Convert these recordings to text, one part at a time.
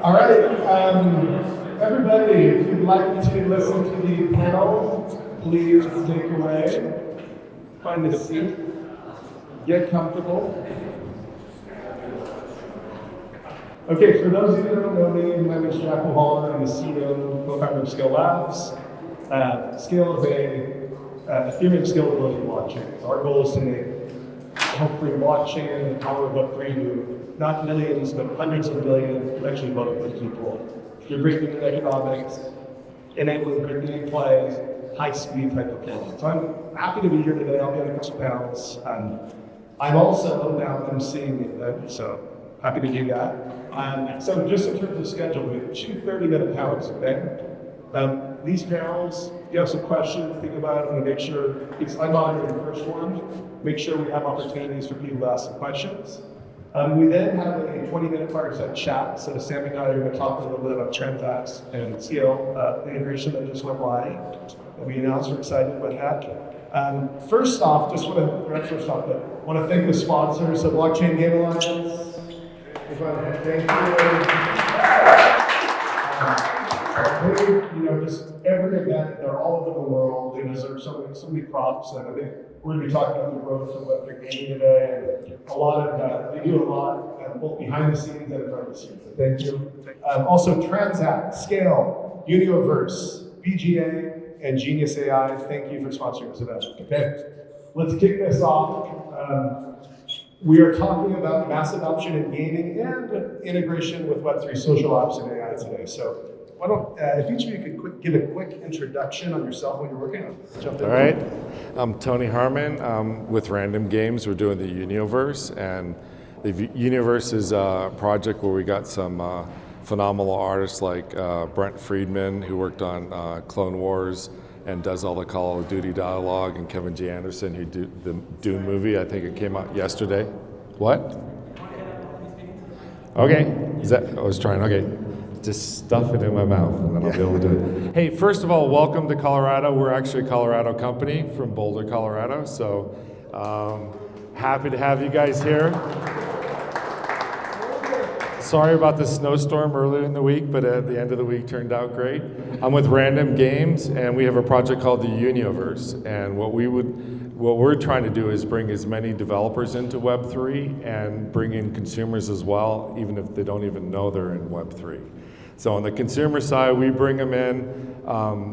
All right, everybody, if you'd like to listen to the panel, please take away, find a seat, get comfortable. Okay, for those of you that don't know me, my name is Jack Mulholland. I'm the CEO and co-founder of Scale Labs. Scale is a Ethereum scalability blockchain. So our goal is to make hopefully blockchain the power of Web3 to not millions, but hundreds of billions, eventually billions of people. You're bringing in economics, enabling good gameplay, high-speed type of games. So I'm happy to be here today. I'll be on a couple panels. I'm also now emceeing the event, so happy to do that. So just in terms of schedule, we have 2 30-minute panels, okay? These panels, if you have some questions, think about it. I want to make sure, because I'm monitoring the first one, make sure we have opportunities for people to ask some questions. We then have a 20-minute fireside chat. So Sam and I are going to talk a little bit about Transacts and Scale, the integration that just went live that we announced. We're excited about that. First off, I want to thank the sponsors of Onchain Gaming. Thank you. Just every event, they're all over the world. They deserve so many props. And I think we're going to be talking about the growth of Web3 gaming today. And a lot of they do a lot both behind the scenes and in front of the scenes. So thank you. Also, Transact, Scale, Universe, BGA, and Genius AI. Thank you for sponsoring this event. Okay, let's kick this off. We are talking about mass adoption in gaming and integration with Web3 social apps and AI today. So why don't, if each of you could give a quick introduction on yourself, what you're working on. Jump in. All right, I'm Tony Harmon with Random Games. We're doing the Universe, and the Universe is a project where we got some phenomenal artists like Brent Friedman, who worked on Clone Wars and does all the Call of Duty dialogue, and Kevin J. Anderson, who did the Dune movie. I think it came out yesterday. What? Okay, I was trying, okay. Just stuff it in my mouth and then I'll be able to do it. Hey, first of all, welcome to Colorado. We're actually a Colorado company from Boulder, Colorado. So happy to have you guys here. Sorry about the snowstorm earlier in the week, but at the end of the week turned out great. I'm with Random Games, and we have a project called the Universe. And what we're trying to do is bring as many developers into Web3 and bring in consumers as well, even if they don't even know they're in Web3. So on the consumer side, we bring them in.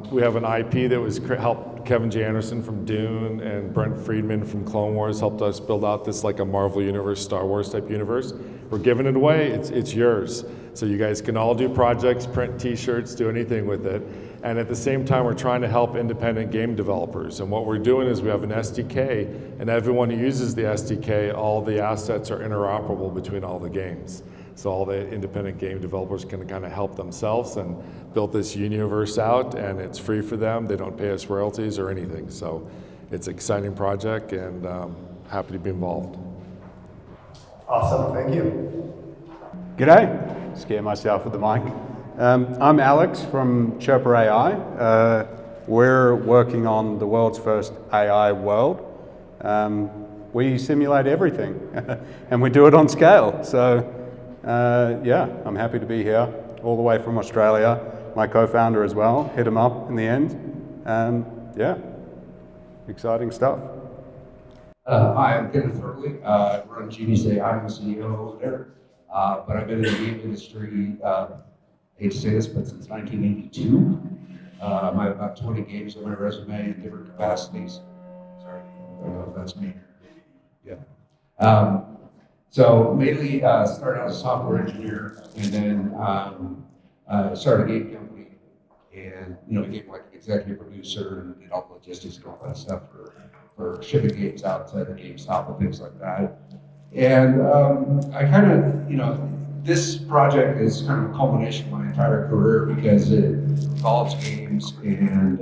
We have an IP that was helped Kevin J. Anderson from Dune and Brent Friedman from Clone Wars helped us build out this like a Marvel universe, Star Wars type universe. We're giving it away, it's yours. So you guys can all do projects, print t-shirts, do anything with it. And at the same time, we're trying to help independent game developers. And what we're doing is we have an SDK, and everyone who uses the SDK, all the assets are interoperable between all the games. So all the independent game developers can kind of help themselves and build this universe out, and it's free for them. They don't pay us royalties or anything. So it's an exciting project, and happy to be involved. Awesome, thank you. G'day, scare myself with the mic. I'm Alex from Chirper AI. We're working on the world's first AI world. We simulate everything, and we do it on scale. So yeah, I'm happy to be here, all the way from Australia. My co-founder as well, hit him up in the end. Yeah, exciting stuff. Hi, I'm Kenneth Hurley. I run Genius AI. I'm the CEO over there. But I've been in the game industry, I hate to say this, but since 1982. I have about 20 games on my resume in different capacities. Sorry, I don't know if that's me. Yeah. So mainly started out as a software engineer, and then started a game company, and became like an executive producer and did all the logistics and all that stuff for shipping games out to the GameStop and things like that. And I kind of, this project is kind of a culmination of my entire career because it involves games and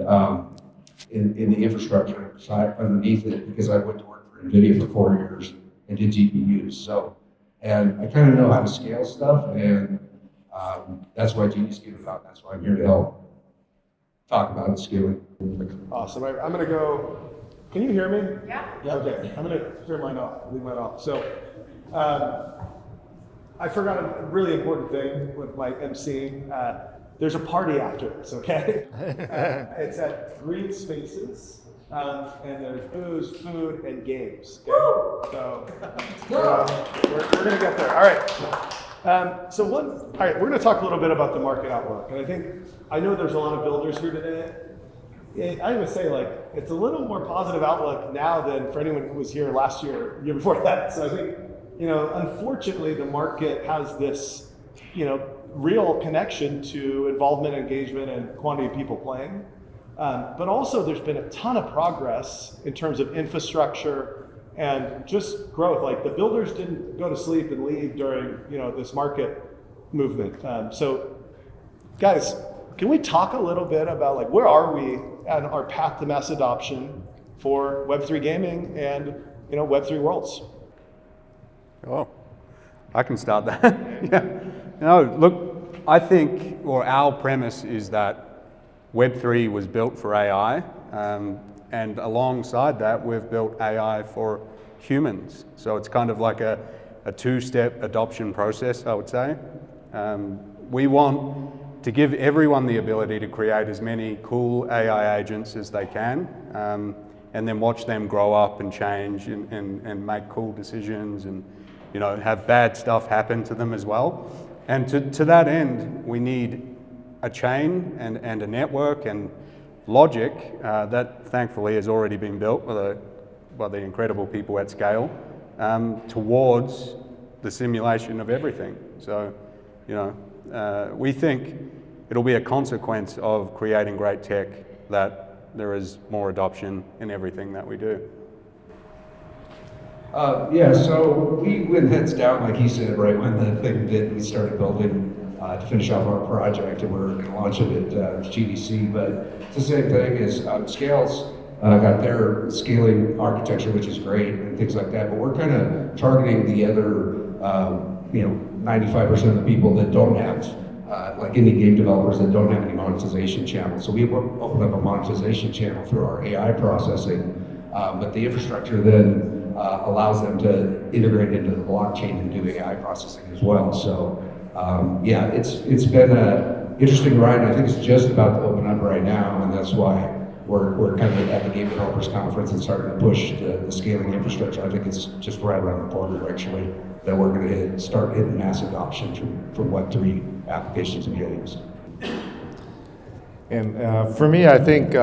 in the infrastructure side underneath it, because I went to work for NVIDIA for 4 years and did GPUs. So, and I kind of know how to scale stuff, and that's why Genius came about. That's why I'm here to help talk about scaling. Awesome. I'm going to go. Can you hear me? Yeah. Yeah. Okay. I'm going to turn mine off. Leave mine off. So, I forgot a really important thing with my MC. There's a party after this, okay? It's at Green Spaces, and there's booze, food, and games. Okay? So we're gonna get there. All right. All right, we're gonna talk a little bit about the market outlook, and I know there's a lot of builders here today. I would say it's a little more positive outlook now than for anyone who was here last year, year before that. So I think, unfortunately, the market has this, real connection to involvement, engagement, and quantity of people playing. But also, there's been a ton of progress in terms of infrastructure and just growth. Like the builders didn't go to sleep and leave during, this market movement. So, guys, can we talk a little bit about where are we on our path to mass adoption for Web3 gaming and Web3 worlds? Oh, I can start that. Yeah. No, look, I think, or our premise is that Web3 was built for AI, and alongside that, we've built AI for humans. So it's kind of like a two-step adoption process, I would say. We want to give everyone the ability to create as many cool AI agents as they can, and then watch them grow up and change and make cool decisions and have bad stuff happen to them as well. And to that end, we need a chain and a network and logic that thankfully has already been built by the incredible people at scale towards the simulation of everything. So, we think it'll be a consequence of creating great tech that there is more adoption in everything that we do. So we went heads down, like he said, right when the thing did. We started building to finish off our project, and we're going to launch it at GDC. But it's the same thing as Scales got their scaling architecture, which is great, and things like that. But we're kind of targeting the other, 95% of the people that don't have, like indie game developers that don't have any monetization channels. So we opened up a monetization channel through our AI processing, but the infrastructure then allows them to integrate into the blockchain and do AI processing as well. So it's been an interesting ride, and I think it's just about to open up right now, and that's why we're kind of at the Game Developers Conference and starting to push the scaling infrastructure. I think it's just right around the corner, actually, that we're going to start hitting mass adoption from Web3 applications and games. And for me, I think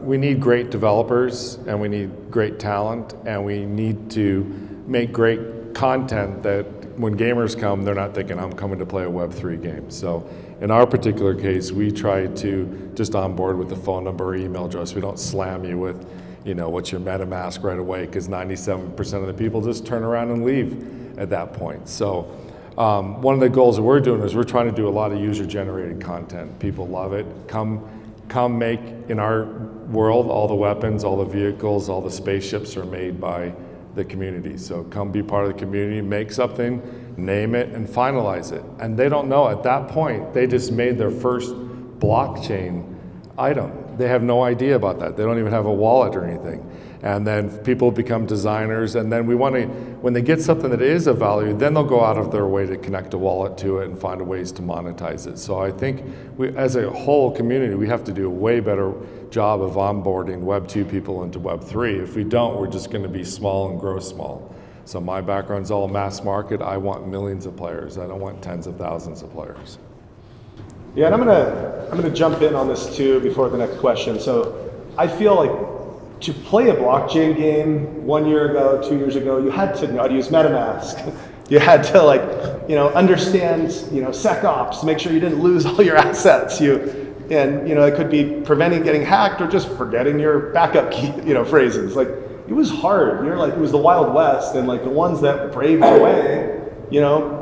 we need great developers, and we need great talent, and we need to make great content that when gamers come, they're not thinking, I'm coming to play a Web3 game. So in our particular case, we try to just onboard with the phone number or email address. We don't slam you with, what's your MetaMask right away, because 97% of the people just turn around and leave at that point. So one of the goals that we're doing is we're trying to do a lot of user-generated content. People love it. Come make, in our world, all the weapons, all the vehicles, all the spaceships are made by the community. So come be part of the community, make something, name it, and finalize it. And they don't know at that point, they just made their first blockchain item. They have no idea about that. They don't even have a wallet or anything. And then people become designers, and then we want to, when they get something that is of value, then they'll go out of their way to connect a wallet to it and find ways to monetize it. So I think we, as a whole community, we have to do a way better job of onboarding Web 2 people into Web 3. If we don't, we're just going to be small and grow small. So my background's all mass market. I want millions of players. I don't want tens of thousands of players. Yeah, and I'm gonna jump in on this too before the next question. So I feel like to play a blockchain game 1 year ago, 2 years ago, you had to know how to use MetaMask. You had to understand SecOps, make sure you didn't lose all your assets. It could be preventing getting hacked or just forgetting your backup key, phrases. It was hard. It was the Wild West, and the ones that braved the way,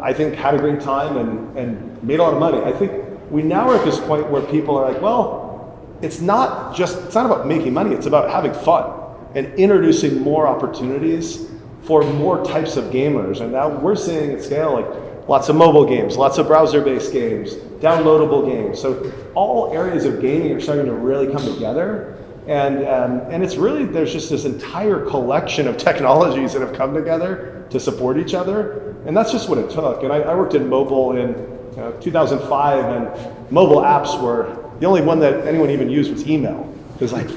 I think had a great time and made a lot of money. I think we now are at this point where people are like, well, it's not about making money, it's about having fun and introducing more opportunities for more types of gamers. And now we're seeing at scale, lots of mobile games, lots of browser-based games, downloadable games. So all areas of gaming are starting to really come together. And it's really, there's just this entire collection of technologies that have come together to support each other. And that's just what it took. And I worked in mobile in 2005, and mobile apps were, the only one that anyone even used was email. It was like,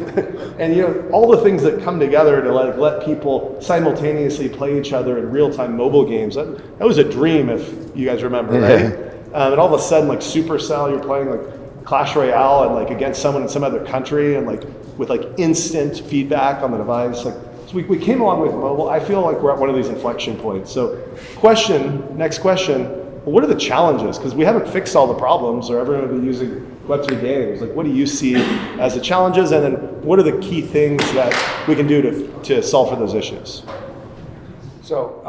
and all the things that come together to let people simultaneously play each other in real-time mobile games, that was a dream, if you guys remember, right? And all of a sudden, like Supercell, you're playing like Clash Royale and like against someone in some other country, and like with like instant feedback on the device. Like, so we came along with mobile. I feel like we're at one of these inflection points. So next question, well, what are the challenges? Because we haven't fixed all the problems, or everyone will be using Web3 games. Like, what do you see as the challenges, and then what are the key things that we can do to solve for those issues? So,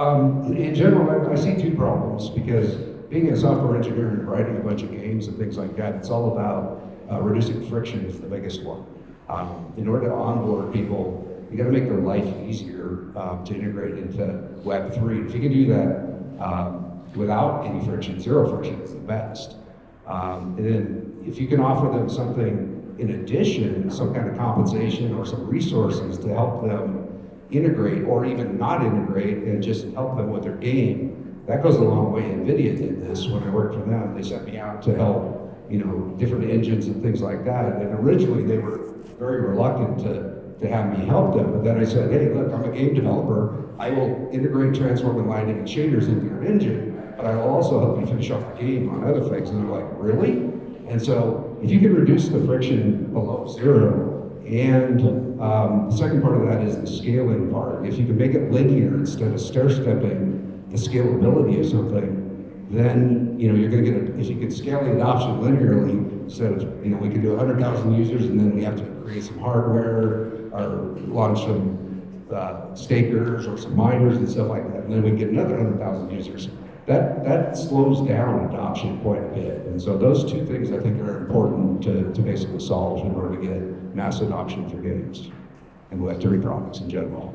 in general, I see two problems, because being a software engineer and writing a bunch of games and things like that, it's all about reducing friction is the biggest one. In order to onboard people, you got to make their life easier to integrate into Web3. If you can do that without any friction, zero friction is the best. And then if you can offer them something in addition, some kind of compensation or some resources to help them integrate, or even not integrate and just help them with their game, that goes a long way. NVIDIA did this when I worked for them. They sent me out to help, different engines and things like that. And originally they were very reluctant to have me help them. But then I said, hey, look, I'm a game developer. I will integrate transforming lighting and shaders into your engine, but I will also help you finish off the game on other things. And they're like, really? And so if you can reduce the friction below zero, and the second part of that is the scaling part. If you can make it linear instead of stair-stepping the scalability of something, then you're going to get if you can scale the adoption linearly, instead of we can do 100,000 users and then we have to create some hardware or launch some stakers or some miners and stuff like that, and then we get another 100,000 users. That slows down adoption quite a bit. And so those two things I think are important to basically solve in order to get mass adoption for games and Web3 products in general.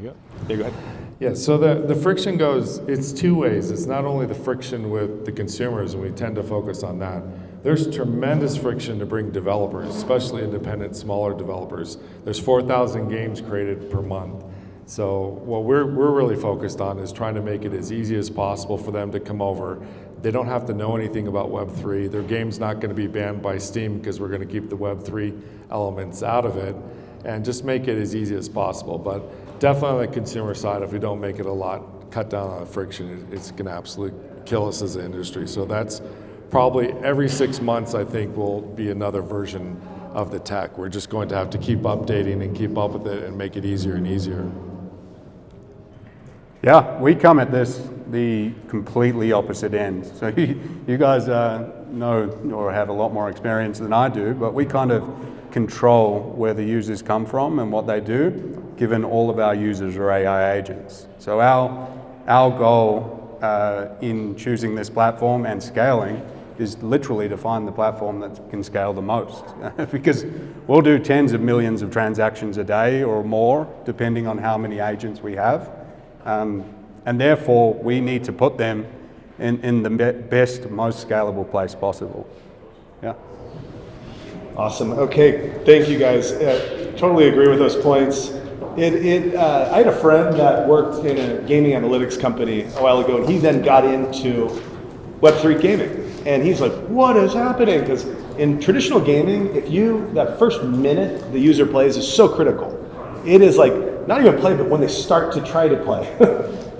Yeah, go ahead. Yeah, so the friction it's two ways. It's not only the friction with the consumers, and we tend to focus on that. There's tremendous friction to bring developers, especially independent, smaller developers. There's 4,000 games created per month. So what we're really focused on is trying to make it as easy as possible for them to come over. They don't have to know anything about Web3. Their game's not going to be banned by Steam because we're going to keep the Web3 elements out of it, and just make it as easy as possible. But definitely on the consumer side, if we don't make it cut down on the friction, it's going to absolutely kill us as an industry. So that's probably every 6 months, I think, will be another version of the tech. We're just going to have to keep updating and keep up with it and make it easier and easier. Yeah, we come at this the completely opposite end. So you guys know or have a lot more experience than I do, but we kind of control where the users come from and what they do, given all of our users are AI agents. So our goal in choosing this platform and scaling is literally to find the platform that can scale the most. Because we'll do tens of millions of transactions a day or more, depending on how many agents we have. And therefore, we need to put them in the best, most scalable place possible. Yeah. Awesome. Okay, thank you guys. Totally agree with those points. I had a friend that worked in a gaming analytics company a while ago, and he then got into Web3 gaming. And he's like, what is happening? Because in traditional gaming, that first minute the user plays is so critical. It is like, not even play, but when they start to try to play.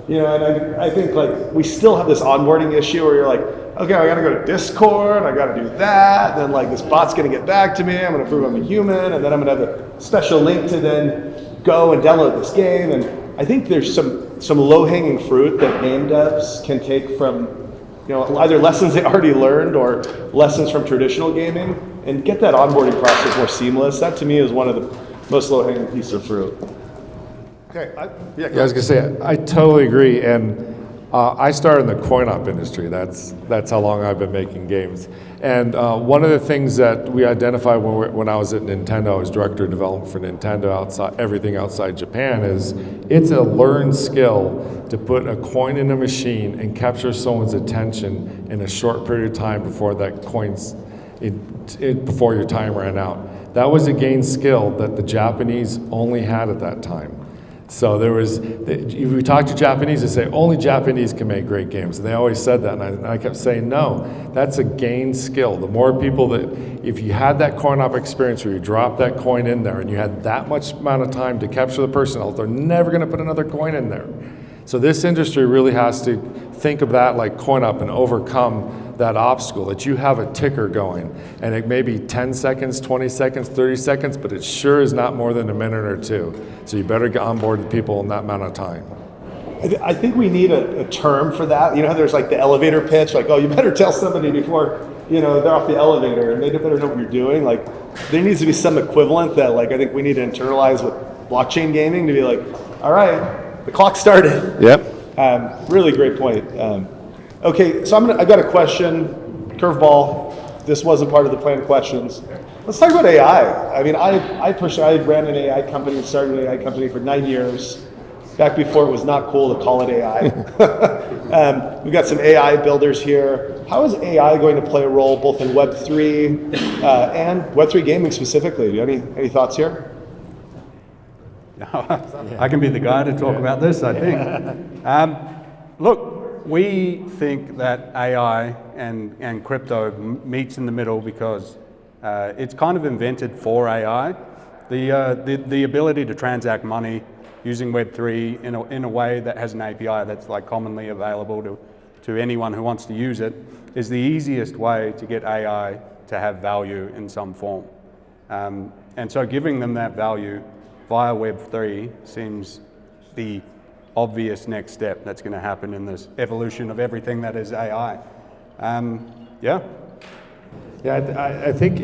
And I think like we still have this onboarding issue where you're like, okay, I gotta go to Discord, I gotta do that, and then like this bot's gonna get back to me, I'm gonna prove I'm a human, and then I'm gonna have a special link to then go and download this game. And I think there's some low-hanging fruit that game devs can take from either lessons they already learned or lessons from traditional gaming, and get that onboarding process more seamless. That to me is one of the most low-hanging pieces of fruit. Okay, I was gonna say I totally agree, and I started in the coin-op industry. That's how long I've been making games. And one of the things that we identified when I was at Nintendo, I was director of development for Nintendo, everything outside Japan, is it's a learned skill to put a coin in a machine and capture someone's attention in a short period of time before that before your time ran out. That was a gained skill that the Japanese only had at that time. So if we talk to Japanese, they say only Japanese can make great games. And they always said that, and I kept saying, no, that's a gained skill. The more people if you had that coin op experience where you dropped that coin in there and you had that much amount of time to capture the person, else they're never gonna put another coin in there. So this industry really has to think of that like coin op and overcome that obstacle, that you have a ticker going, and it may be 10 seconds, 20 seconds, 30 seconds, but it sure is not more than a minute or two. So you better get on board with people in that amount of time. I think we need a term for that. You know, there's like the elevator pitch, like, oh, you better tell somebody before, they're off the elevator, and they better know what you're doing. Like, there needs to be some equivalent that, like, I think we need to internalize with blockchain gaming to be like, all right, the clock started. Yep. Really great point. Okay, so I got a question, curveball. This wasn't part of the planned questions. Let's talk about AI. I mean, I ran an AI company, started an AI company for 9 years, back before it was not cool to call it AI. We've got some AI builders here. How is AI going to play a role both in Web3 and Web3 gaming specifically? Do you have any thoughts here? I can be the guy to talk about this, I think. Look, we think that AI and crypto meets in the middle because it's kind of invented for AI. The ability to transact money using Web3 in a way that has an API that's like commonly available to anyone who wants to use it is the easiest way to get AI to have value in some form. And so giving them that value via Web3 seems the obvious next step that's going to happen in this evolution of everything that is AI. I think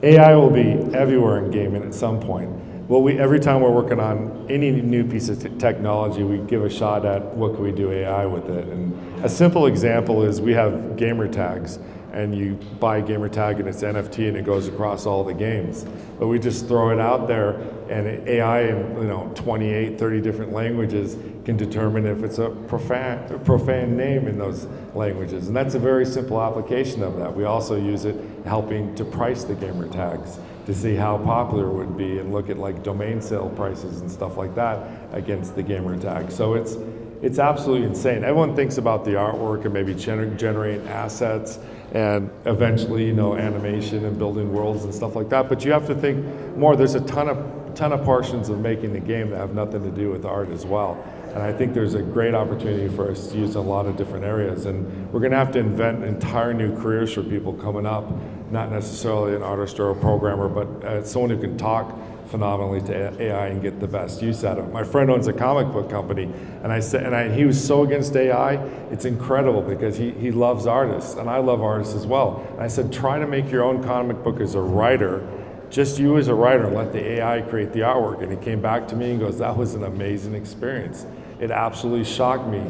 AI will be everywhere in gaming at some point. Well, every time we're working on any new piece of technology, we give a shot at what can we do AI with it. And a simple example is we have gamer tags, and you buy a gamer tag and it's NFT and it goes across all the games. But we just throw it out there, and AI in 28, 30 different languages can determine if it's a profane name in those languages. And that's a very simple application of that. We also use it helping to price the gamer tags to see how popular it would be and look at like domain sale prices and stuff like that against the gamer tag. So it's absolutely insane. Everyone thinks about the artwork and maybe generating assets and eventually, animation and building worlds and stuff like that. But you have to think more. There's a ton of portions of making the game that have nothing to do with art as well. And I think there's a great opportunity for us to use in a lot of different areas. And we're going to have to invent entire new careers for people coming up, not necessarily an artist or a programmer, but someone who can talk phenomenally to AI and get the best use out of it. My friend owns a comic book company, and he was so against AI. It's incredible because he loves artists, and I love artists as well. And I said, try to make your own comic book as a writer, just you as a writer, and let the AI create the artwork. And he came back to me and goes, that was an amazing experience. It absolutely shocked me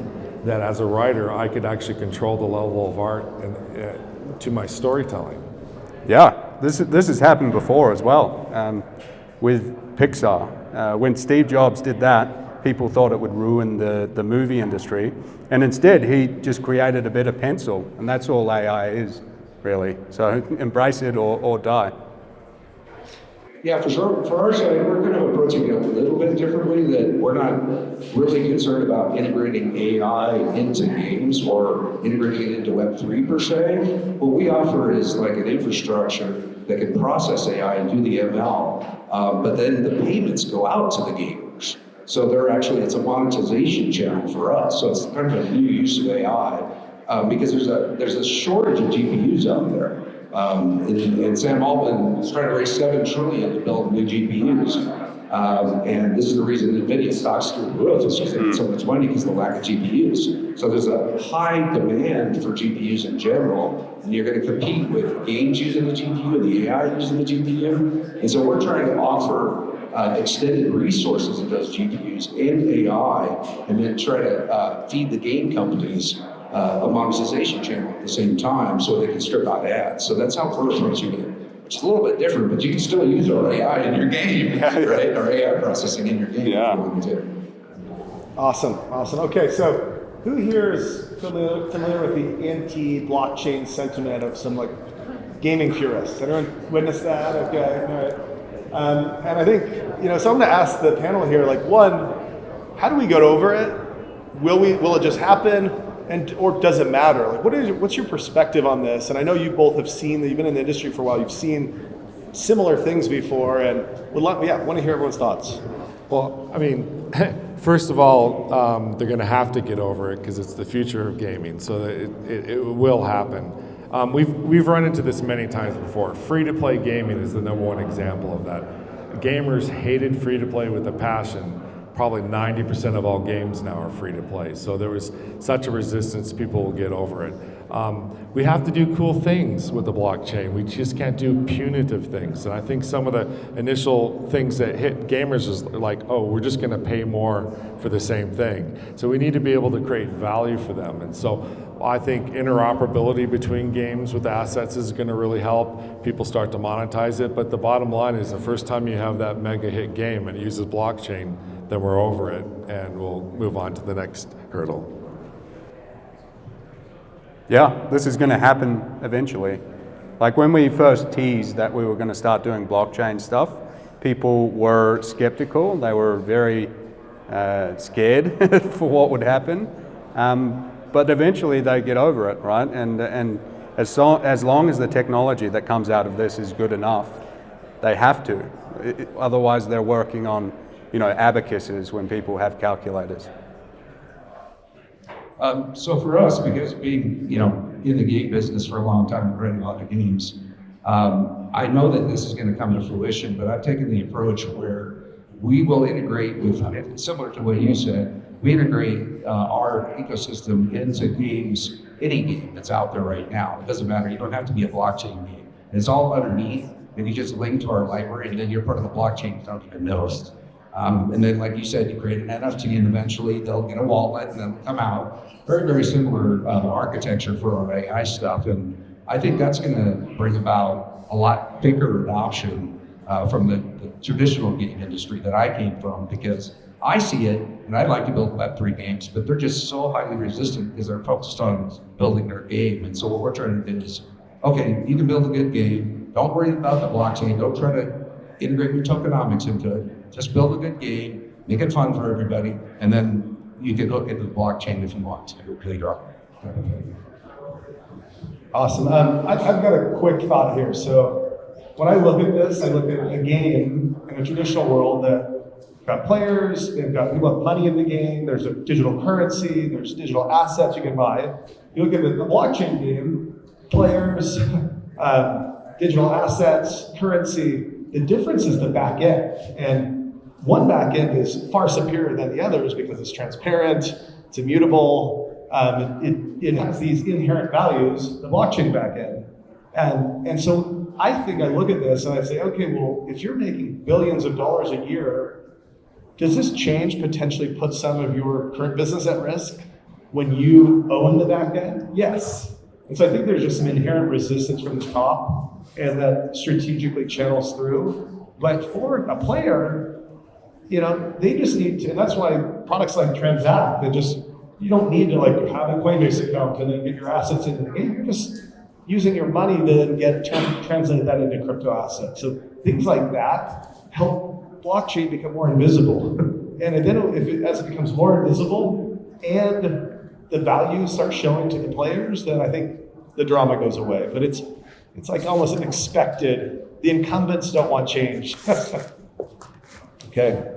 that as a writer, I could actually control the level of art and to my storytelling. Yeah, this has happened before as well. With Pixar. When Steve Jobs did that, people thought it would ruin the movie industry. And instead, he just created a better pencil. And that's all AI is, really. So embrace it or die. Yeah, for sure. For our side, we're kind of approaching it a little bit differently, that we're not really concerned about integrating AI into games or integrating it into Web3 per se. What we offer is like an infrastructure that can process AI and do the ML, but then the payments go out to the gamers. So it's a monetization channel for us. So it's kind of a new use of AI because there's a shortage of GPUs out there. And Sam Altman is trying to raise $7 trillion to build new GPUs. And this is the reason NVIDIA stocks through the roof. It's just making so much money because of the lack of GPUs. So there's a high demand for GPUs in general, and you're going to compete with games using the GPU and the AI using the GPU. And so we're trying to offer extended resources of those GPUs and AI, and then try to feed the game companies a monetization channel at the same time so they can strip out ads. So that's how we're approaching it. Which is a little bit different, but you can still use our AI in your game, right? Our AI processing in your game if you want to. Awesome. Okay, so who here is familiar with the anti-blockchain sentiment of some like gaming purists. Anyone witness that? Okay, all right. And I think, so I'm going to ask the panel here, like, one, how do we get over it? Will it just happen? Or does it matter? Like, what's your perspective on this? And I know you both have seen, you've been in the industry for a while, you've seen similar things before, and want to hear everyone's thoughts. Well, I mean, first of all, they're going to have to get over it because it's the future of gaming, so that it will happen. We've run into this many times before. Free-to-play gaming is the #1 example of that. Gamers hated free-to-play with a passion. Probably 90% of all games now are free-to-play, so there was such a resistance, people will get over it. We have to do cool things with the blockchain. We just can't do punitive things. And I think some of the initial things that hit gamers is like, oh, we're just going to pay more for the same thing. So we need to be able to create value for them. And so I think interoperability between games with assets is going to really help people start to monetize it. But the bottom line is the first time you have that mega hit game and it uses blockchain, then we're over it and we'll move on to the next hurdle. Yeah, this is going to happen eventually. Like when we first teased that we were going to start doing blockchain stuff, people were skeptical. They were very scared for what would happen. But eventually they get over it, right? And as long as the technology that comes out of this is good enough, they have to. Otherwise they're working on, abacuses when people have calculators. So for us, because being, in the game business for a long time and running a lot of games, I know that this is going to come to fruition, but I've taken the approach where we will integrate with, similar to what you said, we integrate our ecosystem into games, any game that's out there right now. It doesn't matter, you don't have to be a blockchain game. It's all underneath, and you just link to our library, and then you're part of the blockchain, you don't even know it. And then, like you said, you create an NFT, and eventually they'll get a wallet and they'll come out. Very, very similar architecture for our AI stuff. And I think that's going to bring about a lot bigger adoption from the traditional game industry that I came from, because I see it, and I'd like to build Web3 games, but they're just so highly resistant because they're focused on building their game. And so what we're trying to do is, okay, you can build a good game. Don't worry about the blockchain. Don't try to integrate your tokenomics into it. Just build a good game, make it fun for everybody, and then you can hook into the blockchain if you want to later on. Awesome. I've got a quick thought here. So when I look at this, I look at a game in a traditional world that got players, they've got people have money in the game, there's a digital currency, there's digital assets you can buy. You look at the blockchain game, players, digital assets, currency. The difference is the back end. And one back end is far superior than the others because it's transparent, it's immutable, it has these inherent values, the blockchain back end. And so I think I look at this and I say, okay, well, if you're making billions of dollars a year, does this change potentially put some of your current business at risk when you own the back end? Yes. And so I think there's just some inherent resistance from the top, and that strategically channels through. But for a player, they just need to, and that's why products like Transact, you don't need to have a Coinbase account and then get your assets into the game. You're just using your money to translate that into crypto assets. So things like that help blockchain become more invisible. And then as it becomes more invisible and the value starts showing to the players, then I think the drama goes away. But it's like almost an expected, the incumbents don't want change. Okay.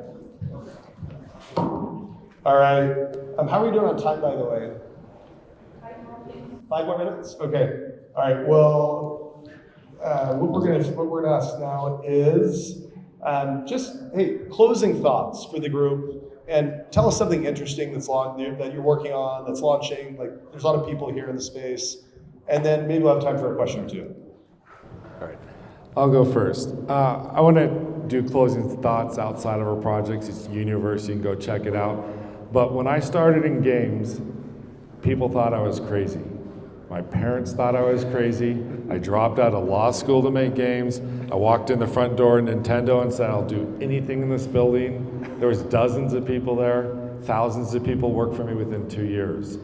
All right. How are we doing on time, by the way? 5 more minutes? Okay. All right. Well, what we're gonna ask now is closing thoughts for the group, and tell us something interesting that you're working on, that's launching. There's a lot of people here in the space, and then maybe we'll have time for a question or two. All right, I'll go first. I want to do closing thoughts outside of our projects. It's Universe, you can go check it out. But when I started in games, people thought I was crazy. My parents thought I was crazy. I dropped out of law school to make games. I walked in the front door of Nintendo and said, I'll do anything in this building. There was dozens of people there. Thousands of people worked for me within 2 years.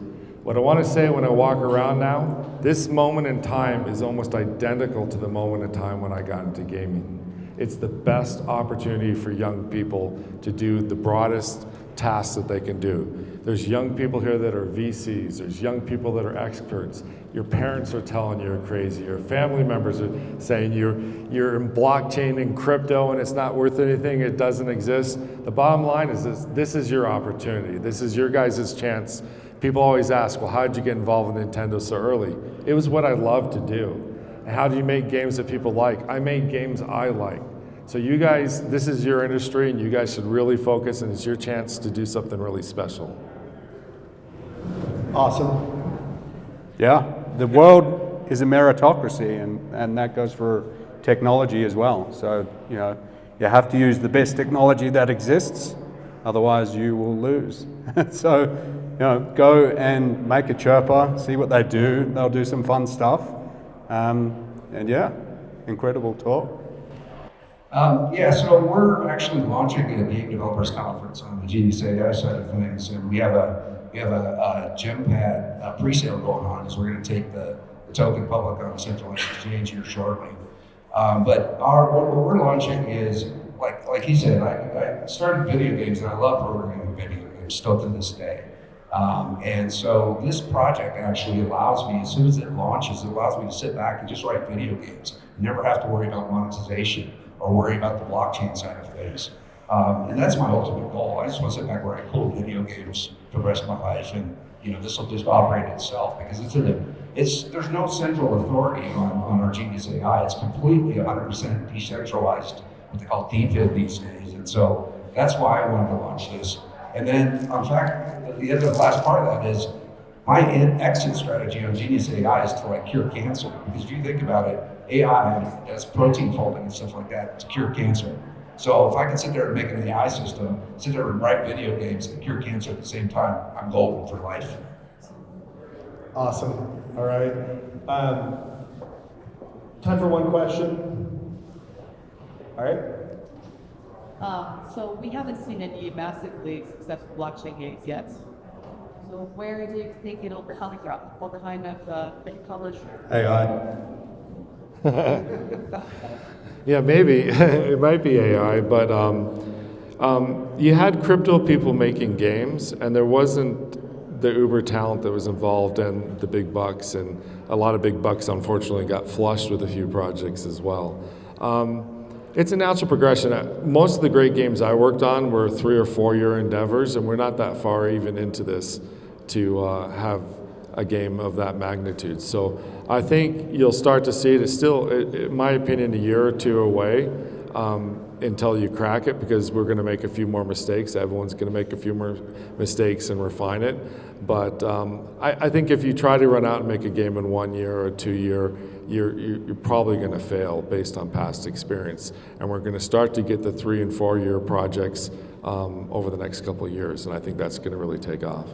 What I want to say when I walk around now, this moment in time is almost identical to the moment in time when I got into gaming. It's the best opportunity for young people to do the broadest tasks that they can do. There's young people here that are VCs, there's young people that are experts. Your parents are telling you you're crazy, your family members are saying you're in blockchain and crypto and it's not worth anything, it doesn't exist. The bottom line is this is your opportunity, this is your guys' chance. People always ask, well, how did you get involved in Nintendo so early? It was what I loved to do. And how do you make games that people like? I made games I like. So you guys, this is your industry and you guys should really focus and it's your chance to do something really special. Awesome. Yeah, the world is a meritocracy, and that goes for technology as well. So, you know, you have to use the best technology that exists, otherwise you will lose. So, you know, go and make a chirper, see what they do. They'll do some fun stuff. And yeah, incredible talk. Yeah, so we're actually launching a game developers conference on the Genius AI side of things, and we have a gem pad pre-sale going on, because we're going to take the token public on a centralized exchange here shortly. But what we're launching is, like he said, I started video games and I love programming video games still to this day. And so this project actually allows me, as soon as it launches, it allows me to sit back and just write video games. Never have to worry about monetization or worry about the blockchain side of things. And that's my ultimate goal. I just want to sit back and write cool video games for the rest of my life, and this will just operate itself, because there's no central authority on our Genius AI. It's completely 100% decentralized, what they call DeFi these days. And so that's why I wanted to launch this. And then, in fact, the other last part of that is my exit strategy on Genius AI is to cure cancer. Because if you think about it, AI does protein folding and stuff like that to cure cancer. So if I can sit there and make an AI system, sit there and write video games and cure cancer at the same time, I'm golden for life. Awesome. All right. Time for one question. All right. So we haven't seen any massively successful blockchain games yet. So where do you think it'll come from? What kind of publisher? AI. Yeah, maybe. It might be AI, but you had crypto people making games, and there wasn't the uber talent that was involved and the big bucks, and a lot of big bucks unfortunately got flushed with a few projects as well. It's a natural progression. Most of the great games I worked on were 3 or 4 year endeavors, and we're not that far even into this to have a game of that magnitude. So I think you'll start to see it. It's still, in my opinion, a year or two away until you crack it, because we're going to make a few more mistakes. Everyone's going to make a few more mistakes and refine it. But I think if you try to run out and make a game in 1 year or 2 year, you're probably going to fail based on past experience. And we're going to start to get the 3 and 4 year projects over the next couple of years, and I think that's going to really take off.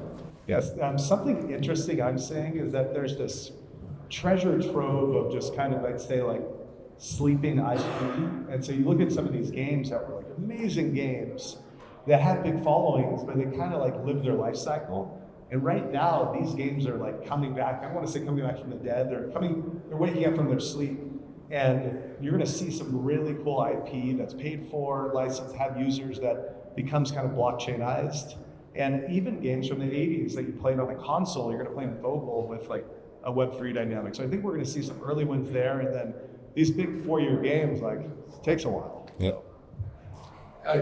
Yes, something interesting I'm seeing is that there's this treasure trove of just kind of, I'd say, sleeping IP. And so you look at some of these games that were amazing games that had big followings, but they kind of live their life cycle. And right now, these games are coming back. I don't want to say coming back from the dead. They're waking up from their sleep. And you're going to see some really cool IP that's paid for, licensed, have users, that becomes kind of blockchainized. And even games from the 80s that you played on a console, you're going to play on mobile with a Web3 dynamic. So I think we're going to see some early wins there. And then these big 4 year games, it takes a while. Yeah.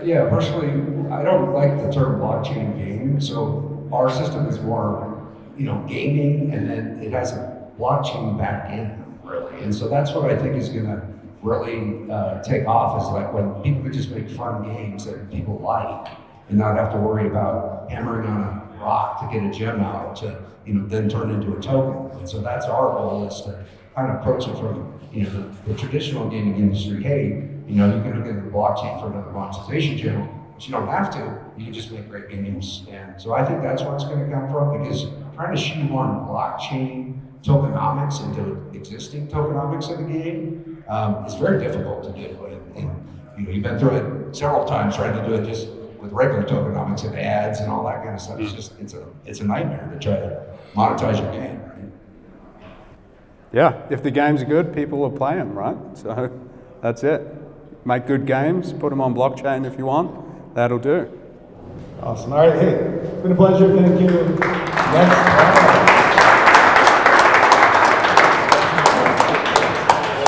Yeah, personally, I don't like the term blockchain game. So our system is more, gaming, and then it has a blockchain back end, really. And so that's what I think is going to really take off, is when people could just make fun games that people like, and not have to worry about hammering on a rock to get a gem out to, then turn into a token. And so that's our goal, is to kind of approach it from, the traditional gaming industry. Hey, you can look at the blockchain for another monetization channel, but you don't have to. You can just make great games. And so I think that's where it's going to come from, because trying to shoehorn blockchain tokenomics into existing tokenomics of the game is very difficult to do. And you've been through it several times trying to do it just with regular tokenomics and ads and all that kind of stuff. It's just it's a nightmare to try to monetize your game, right? Yeah, if the games are good, people will play them, right? So that's it. Make good games, put them on blockchain if you want. That'll do. Awesome. All right, hey, it's been a pleasure. Thank you. Next.